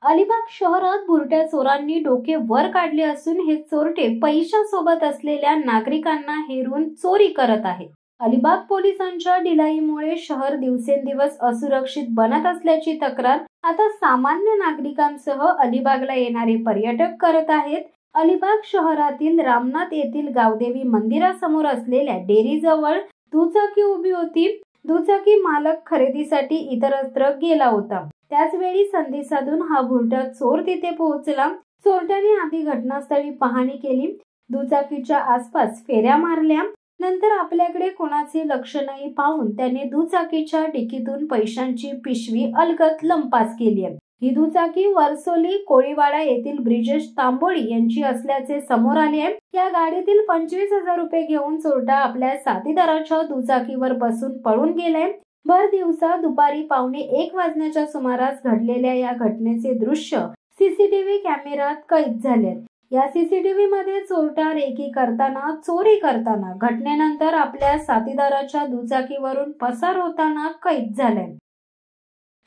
अलिबाग शहरात बुरट्या चोरांनी डोके वर काढले असून हे चोरटे पैशासोबत असलेल्या नागरिकांना हेरून चोरी करत आहेत। अलिबाग पोलिसांच्या ढिलाईमुळे शहर दिवसेंदिवस असुरक्षित बनत असल्याची तक्रार आता सामान्य नागरिकांसह अलिबागला येणारे पर्यटक करत आहेत। अलिबाग शहरातील रामनाथ येथील गावदेवी मंदिरासमोर असलेल्या डेअरीजवळ दुचाकी उभी होती। दुचाकी मालक खरेदीसाठी इतरत्र गेला होता। त्याच वेळी संधी साधून हा भुरटा चोर तिथे पोहोचला। चोरट्याने आधी घटनास्थळी पाहणी केली, दुचाकीच्या आसपास फेऱ्या मारल्या। नंतर आपल्याकडे कोणाचे लक्ष नाही पाहून त्याने दुचाकीच्या डिकीतून पैशांची पिशवी अलगद लंपास केली। ही दुचाकी वरसोली कोळीवाडा येथील ब्रिजेश तांबोळी यांची असल्याचे समोर आले आहे। या गाडीतील 25,000 रुपये घेऊन चोरटा आपल्या साथीदाराच्या दुचाकीवर बसून पळून गेलाय। भर दिवसा दुपारी 1:15 वाजण्याच्या सुमारास घडलेल्या या घटनेचे दृश्य सीसीटीव्ही कॅमेऱ्यात कैद झाले। या सीसीटीव्ही मध्ये चोरटा चोरी करताना घटनेनंतर आपल्या साथीदाराच्या दुचाकीवरून पसार होताना कैद झालाय।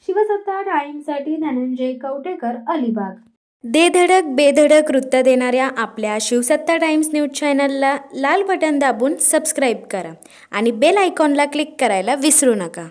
शिवसत्ता टाइम्ससाठी धनंजय कवटेकर, अलिबाग। धडक बेधडक वृत्त देणाऱ्या आपल्या शिवसत्ता टाइम्स न्यूज चॅनलला लाल बटन दाबून सबस्क्राईब करा आणि बेल आयकॉनला क्लिक करायला विसरू नका।